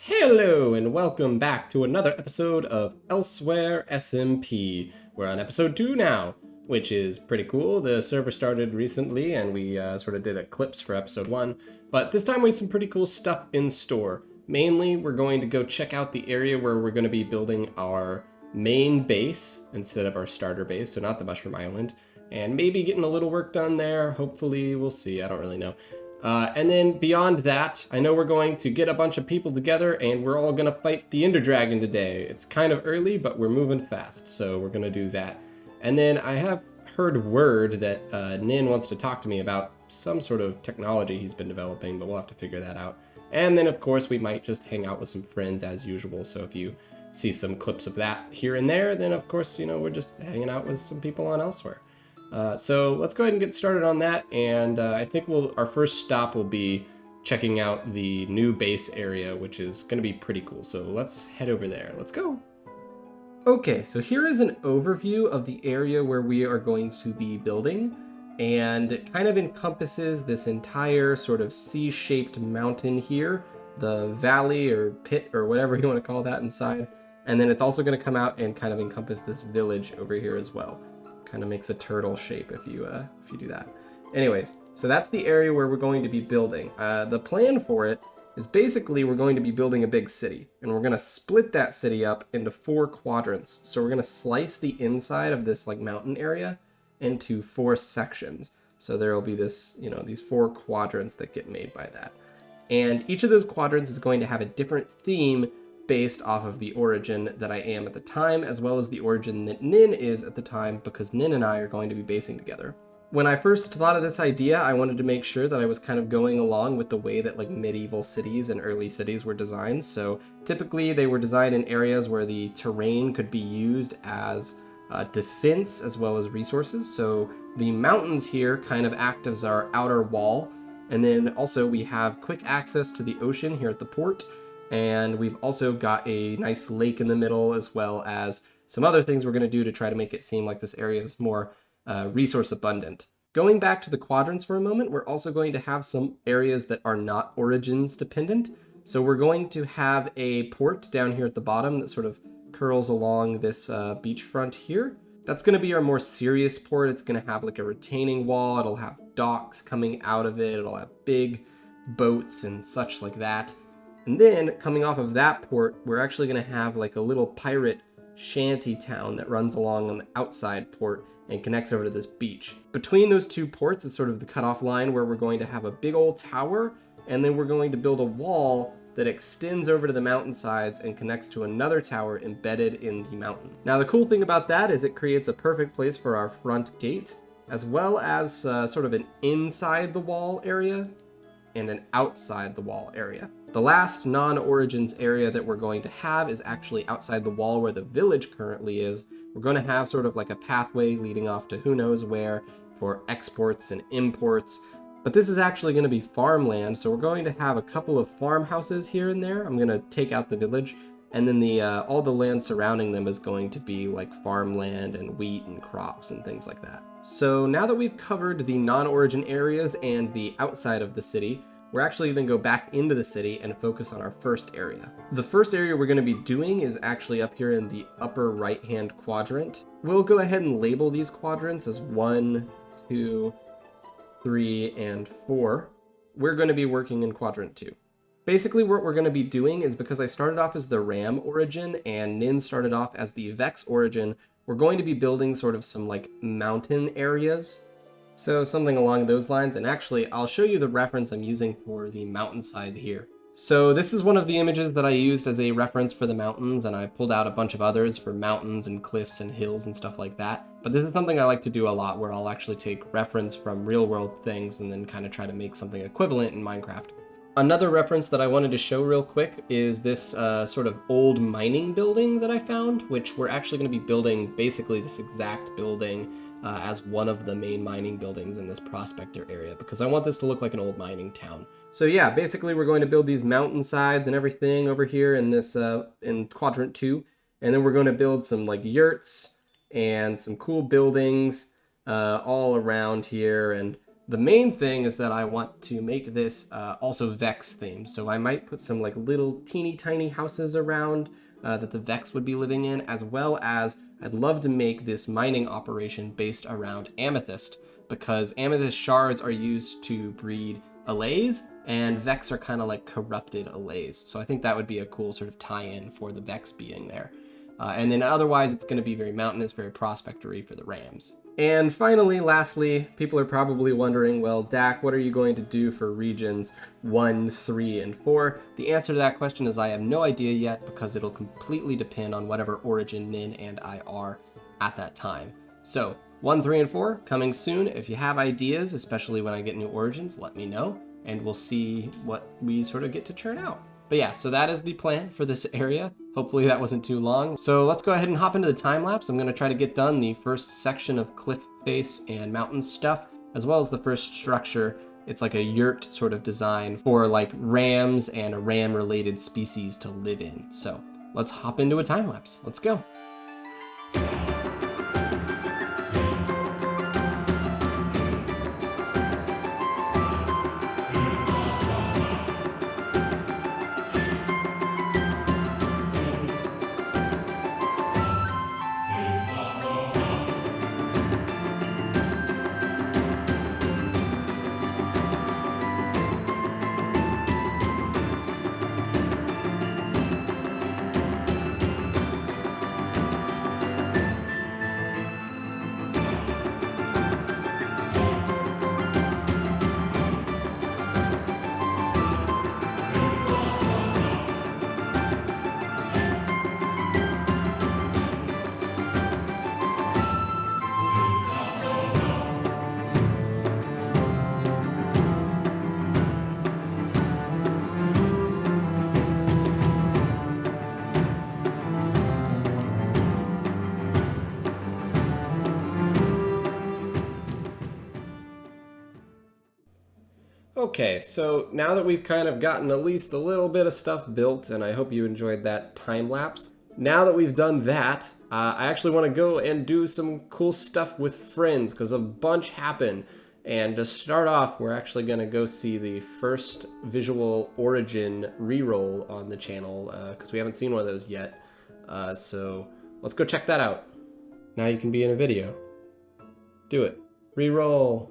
Hello and welcome back to another episode of Elsewhere SMP. We're on episode 2 now, which is pretty cool. The server started recently and we sort of did a clips for episode 1, but this time we have some pretty cool stuff in store. Mainly, we're going to go check out the area where we're going to be building our main base instead of our starter base, so not the Mushroom Island, and maybe getting a little work done there. Hopefully, we'll see. I don't really know. And then beyond that, I know we're going to get a bunch of people together and we're all going to fight the Ender Dragon today. It's kind of early, but we're moving fast, so we're going to do that. And then I have heard word that Nin wants to talk to me about some sort of technology he's been developing, but we'll have to figure that out. And then, of course, we might just hang out with some friends as usual, so if you see some clips of that here and there, then, of course, we're just hanging out with some people on Elsewhere. So let's go ahead and get started on that, and I think our first stop will be checking out the new base area, which is going to be pretty cool. So let's head over there. Let's go. Okay, so here is an overview of the area where we are going to be building, and it kind of encompasses this entire sort of C-shaped mountain here, the valley or pit or whatever you want to call that inside, and then it's also going to come out and kind of encompass this village over here as well. Kind of makes a turtle shape if you do that. Anyways, so that's the area where we're going to be building. The plan for it is basically we're going to be building a big city, and we're going to split that city up into 4 quadrants. So we're going to slice the inside of this like mountain area into 4 sections. So there will be this, these 4 quadrants that get made by that. And each of those quadrants is going to have a different theme based off of the origin that I am at the time, as well as the origin that Nin is at the time, because Nin and I are going to be basing together. When I first thought of this idea, I wanted to make sure that I was kind of going along with the way that like medieval cities and early cities were designed. So typically they were designed in areas where the terrain could be used as defense as well as resources. So the mountains here kind of act as our outer wall. And then also we have quick access to the ocean here at the port. And we've also got a nice lake in the middle, as well as some other things we're going to do to try to make it seem like this area is more resource abundant. Going back to the quadrants for a moment, we're also going to have some areas that are not origins dependent. So we're going to have a port down here at the bottom that sort of curls along this beachfront here. That's going to be our more serious port. It's going to have like a retaining wall. It'll have docks coming out of it. It'll have big boats and such like that. And then, coming off of that port, we're actually going to have like a little pirate shanty town that runs along on the outside port and connects over to this beach. Between those 2 ports is sort of the cutoff line where we're going to have a big old tower, and then we're going to build a wall that extends over to the mountainsides and connects to another tower embedded in the mountain. Now, the cool thing about that is it creates a perfect place for our front gate, as well as sort of an inside the wall area and an outside the wall area. The last non-origins area that we're going to have is actually outside the wall where the village currently is. We're going to have sort of like a pathway leading off to who knows where for exports and imports. But this is actually going to be farmland, so we're going to have a couple of farmhouses here and there. I'm going to take out the village, and then all the land surrounding them is going to be like farmland and wheat and crops and things like that. So now that we've covered the non-origin areas and the outside of the city, we're actually going to go back into the city and focus on our first area. The first area we're going to be doing is actually up here in the upper right-hand quadrant. We'll go ahead and label these quadrants as 1, 2, 3, and 4. We're going to be working in quadrant 2. Basically, what we're going to be doing is, because I started off as the Ram origin and Nin started off as the Vex origin, we're going to be building sort of some like mountain areas. So something along those lines, and actually I'll show you the reference I'm using for the mountainside here. So this is one of the images that I used as a reference for the mountains, and I pulled out a bunch of others for mountains and cliffs and hills and stuff like that. But this is something I like to do a lot, where I'll actually take reference from real world things and then kind of try to make something equivalent in Minecraft. Another reference that I wanted to show real quick is this sort of old mining building that I found, which we're actually going to be building basically this exact building as one of the main mining buildings in this prospector area, because I want this to look like an old mining town. So yeah, basically we're going to build these mountainsides and everything over here in this in quadrant 2, and then we're going to build some like yurts and some cool buildings all around here, and The main thing is that I want to make this also Vex themed. So I might put some like little teeny tiny houses around that the Vex would be living in, as well as I'd love to make this mining operation based around amethyst, because amethyst shards are used to breed allays, and Vex are kind of like corrupted allays. So I think that would be a cool sort of tie-in for the Vex being there. And then otherwise, it's going to be very mountainous, very prospectory for the Rams. And finally, lastly, people are probably wondering, well, Dak, what are you going to do for regions 1, 3, and 4? The answer to that question is I have no idea yet, because it'll completely depend on whatever origin Min and I are at that time. So 1, 3, and 4 coming soon. If you have ideas, especially when I get new origins, let me know, and we'll see what we sort of get to churn out. But yeah, so that is the plan for this area. Hopefully that wasn't too long. So let's go ahead and hop into the time lapse. I'm going to try to get done the first section of cliff face and mountain stuff, as well as the first structure. It's like a yurt sort of design for like rams and a ram related species to live in. So let's hop into a time lapse. Let's go. Okay, so now that we've kind of gotten at least a little bit of stuff built, and I hope you enjoyed that time lapse, now that we've done that, I actually want to go and do some cool stuff with friends, because a bunch happened. And to start off, we're actually going to go see the first visual origin reroll on the channel, because we haven't seen one of those yet. So let's go check that out. Now you can be in a video. Do it. Reroll.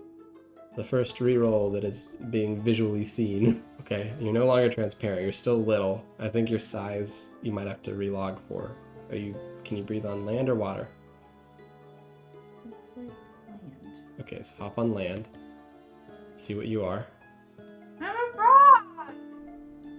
The first reroll that is being visually seen. Okay, you're no longer transparent. You're still little. I think your size you might have to relog for. Can you breathe on land or water? Looks like land. Okay, so hop on land. See what you are. I'm a frog!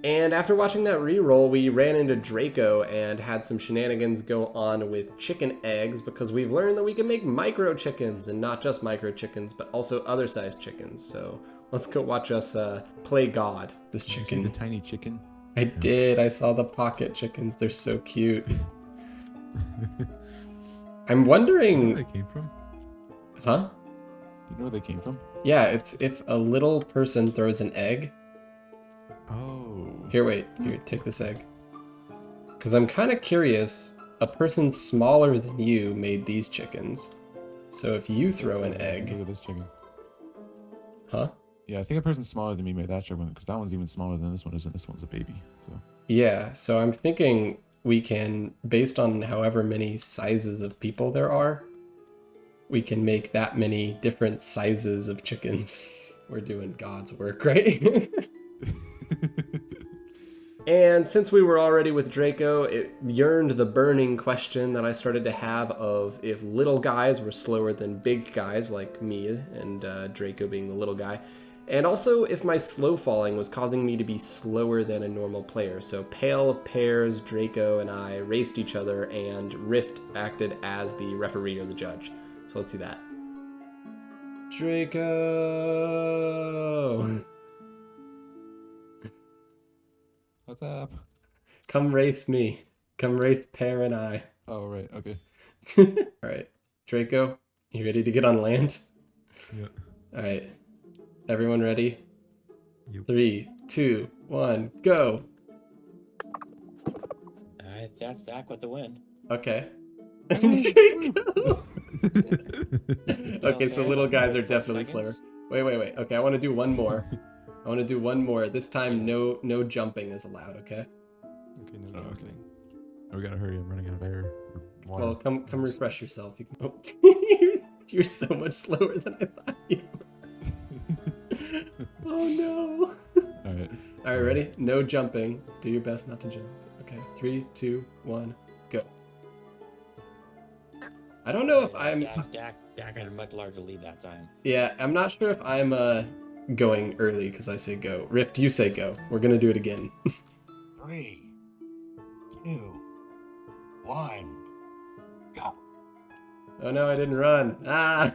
And after watching that reroll, we ran into Draco and had some shenanigans go on with chicken eggs, because we've learned that we can make micro chickens, and not just micro chickens, but also other sized chickens. So let's go watch us play God. This chicken. Did you see the tiny chicken? I did. I saw the pocket chickens. They're so cute. I'm wondering. Do you know where they came from? Huh? Do you know where they came from? Yeah, it's if a little person throws an egg. Oh. Here, wait. Here, take this egg. Because I'm kind of curious. A person smaller than you made these chickens. So if you throw an egg. Look at this chicken. Huh? Yeah, I think a person smaller than me made that chicken, because that one's even smaller than this one is, and this one's a baby. So. Yeah, so I'm thinking we can, based on however many sizes of people there are, we can make that many different sizes of chickens. We're doing God's work, right? And since we were already with Draco, it yearned the burning question that I started to have of if little guys were slower than big guys like me and Draco being the little guy. And also if my slow falling was causing me to be slower than a normal player. So Pale of Pairs, Draco, and I raced each other, and Rift acted as the referee or the judge. So let's see that. Draco! What's up? Come race me. Come race Pear and I. Oh, right. Okay. Alright. Draco, you ready to get on land? Yeah. Alright. Everyone ready? Yep. 3, 2, 1, go! Alright, that's Dak with the win. Okay. Draco! Okay, so little guys are definitely slower. Wait. Okay, I want to do one more. This time, no jumping is allowed. Okay. Okay, no Oh, okay. jumping. Oh, we gotta hurry. I'm running out of air. Or water. Well, come refresh yourself. You can... Oh, you're so much slower than I thought you. Oh no. All right. All right, ready? No jumping. Do your best not to jump. Okay, 3, 2, 1, go. I don't know if I'm. Dak had a much larger lead that time. Yeah, I'm not sure if I'm going early because I say go. Rift, you say go. We're gonna do it again. 3, 2, 1, go. Oh no, I didn't run. Ah. I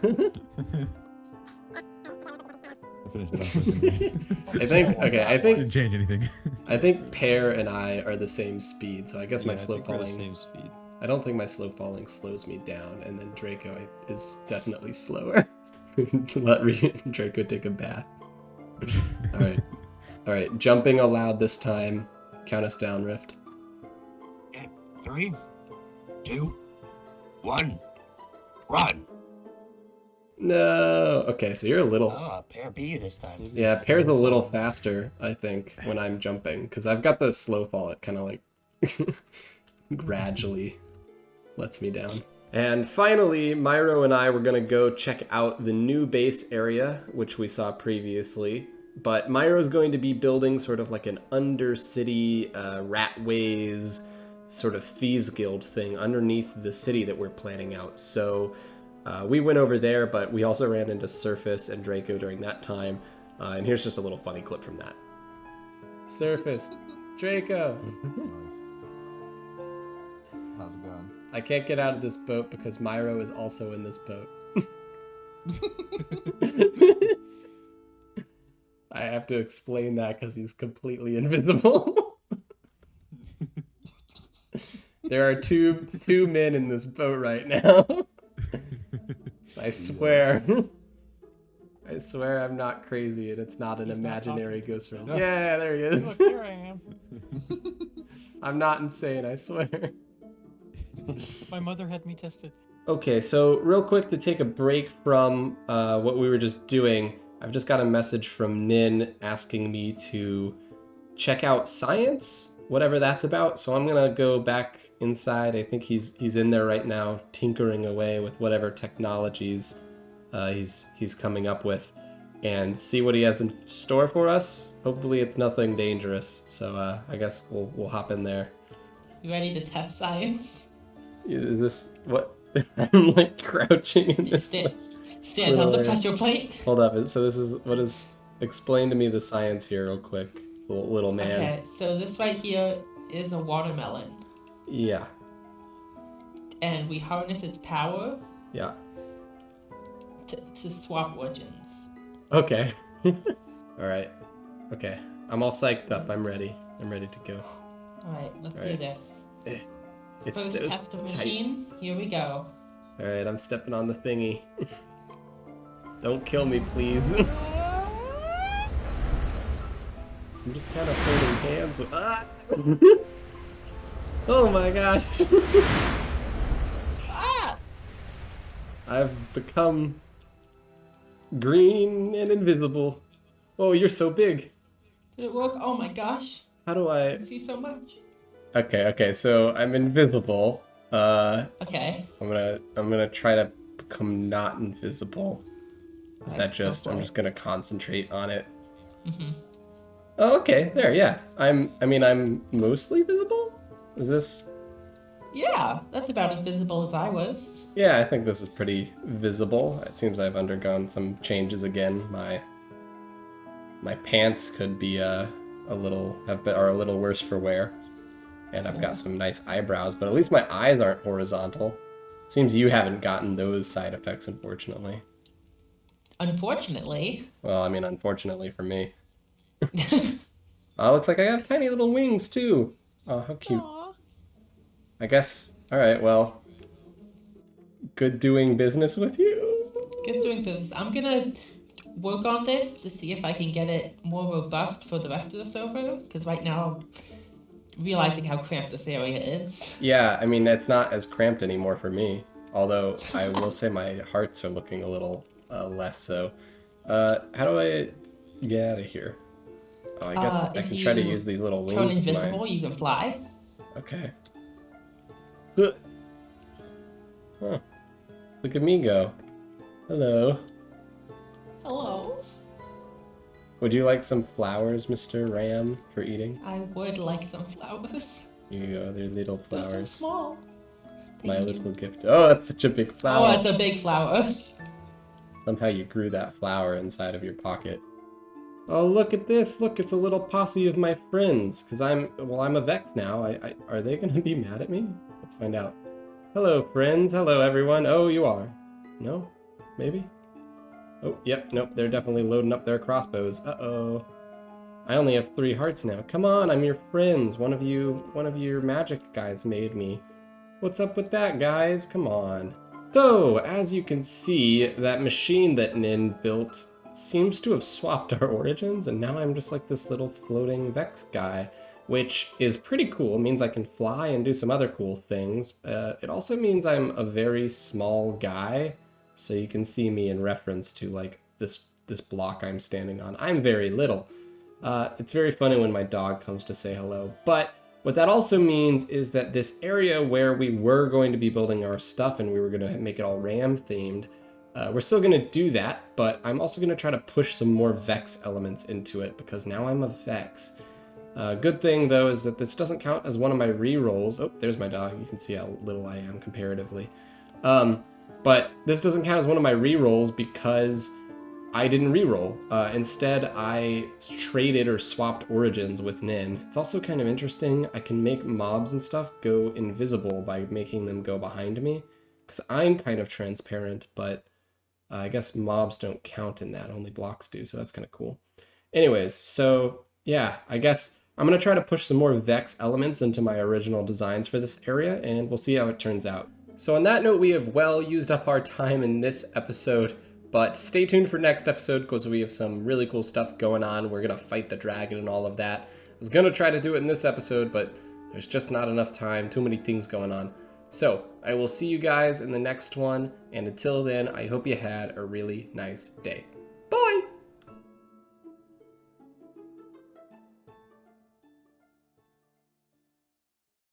finished it off. Anyways. I think Didn't change anything. I think Pear and I are the same speed, so I guess my Yeah, I slow think we're the falling. same speed. I don't think my slow falling slows me down, and then Draco is definitely slower. Let Draco take a bath. All right. Jumping allowed this time. Count us down, Rift. Okay, 3, 2, 1, run. No. Okay, so you're a little. Oh, pair B this time. Yeah, Pear's a little faster, I think, when I'm jumping, because I've got the slow fall. It kind of like gradually lets me down. And finally, Myro and I were going to go check out the new base area, which we saw previously. But Myro's going to be building sort of like an undercity Ratways sort of Thieves Guild thing underneath the city that we're planning out. So we went over there, but we also ran into Surface and Draco during that time. And here's just a little funny clip from that. Surface, Draco. Nice. How's it going? I can't get out of this boat because Myro is also in this boat. I have to explain that because he's completely invisible. There are two men in this boat right now. I swear. I swear I'm not crazy and it's not an He's not imaginary talking to ghost friend. himself. Yeah, there he is. Look, here I am. I'm not insane, I swear. My mother had me tested. Okay, so real quick to take a break from what we were just doing, I've just got a message from Nin asking me to check out science, whatever that's about. So I'm gonna go back inside. I think he's in there right now, tinkering away with whatever technologies he's coming up with, and see what he has in store for us. Hopefully it's nothing dangerous. So I guess we'll hop in there. You ready to test science? Is this what? I'm like crouching in this. Stand on the pressure plate. Hold up. So this is what is. Explain to me the science here, real quick, little man. Okay, so this right here is a watermelon, Yeah. and we harness its power Yeah. to swap origins. Okay. All right. Okay. I'm all psyched up. I'm ready. I'm ready to go. Alright, let's do Alright. this. It's First so test of tight. machine, here we go. All right. I'm stepping on the thingy. Don't kill me, please. I'm just kind of holding hands with. Ah! Oh my gosh. Ah! I've become green and invisible. Oh, you're so big. Did it work? Oh my gosh. How do I I? can see so much. Okay, so I'm invisible. Okay. I'm gonna try to become not invisible. Is Alright, that just? go for I'm it. just gonna concentrate on it. Mm-hmm. Oh, okay, there, yeah. I'm mostly visible? Is this? Yeah, that's about as visible as I was. Yeah, I think this is pretty visible. It seems I've undergone some changes again. My pants could be are a little worse for wear. And I've got some nice eyebrows, but at least my eyes aren't horizontal. Seems you haven't gotten those side effects, unfortunately. Unfortunately. Well, unfortunately for me. Oh, looks like I have tiny little wings, too. Oh, how cute. Aw. I guess. Alright, well. Good doing business with you. Good doing business. I'm gonna work on this to see if I can get it more robust for the rest of the server, because right now I'm realizing how cramped this area is. Yeah, it's not as cramped anymore for me. Although, I will say my hearts are looking a little less so. How do I get out of here? Oh, I guess I If can try to you use these little turn wings of mine. invisible, you can fly. Okay. Huh. Huh. Look at me go. Hello. Hello. Would you like some flowers, Mr. Ram, for eating? I would like some flowers. Here you go, they're little They're so flowers. small. My Thank little you. gift. Oh, that's such a big Oh, flower. it's a big flower. Somehow you grew that flower inside of your pocket. Oh, look at this. Look, it's a little posse of my friends. Because I'm a Vex now. Are they going to be mad at me? Let's find out. Hello, friends. Hello, everyone. Oh, you are. No? Maybe? Oh, yep. Nope. They're definitely loading up their crossbows. Uh-oh. I only have 3 hearts now. Come on, I'm your friends. One of your magic guys made me. What's up with that, guys? Come on. So, as you can see, that machine that Nin built seems to have swapped our origins, and now I'm just like this little floating Vex guy, which is pretty cool. It means I can fly and do some other cool things. It also means I'm a very small guy, so you can see me in reference to like this block I'm standing on. I'm very little. It's very funny when my dog comes to say hello, but what that also means is that this area where we were going to be building our stuff and we were going to make it all Ram themed, we're still going to do that, but I'm also going to try to push some more Vex elements into it because now I'm a Vex. Good thing though is that this doesn't count as one of my rerolls. Oh, there's my dog. You can see how little I am comparatively. But this doesn't count as one of my rerolls because I didn't reroll. Instead, I traded or swapped origins with Nin. It's also kind of interesting. I can make mobs and stuff go invisible by making them go behind me. Because I'm kind of transparent, but I guess mobs don't count in that. Only blocks do, so that's kind of cool. Anyways, so yeah, I guess I'm going to try to push some more Vex elements into my original designs for this area, and we'll see how it turns out. So on that note, we have well used up our time in this episode. But stay tuned for next episode because we have some really cool stuff going on. We're going to fight the dragon and all of that. I was going to try to do it in this episode, but there's just not enough time. Too many things going on. So I will see you guys in the next one. And until then, I hope you had a really nice day. Bye!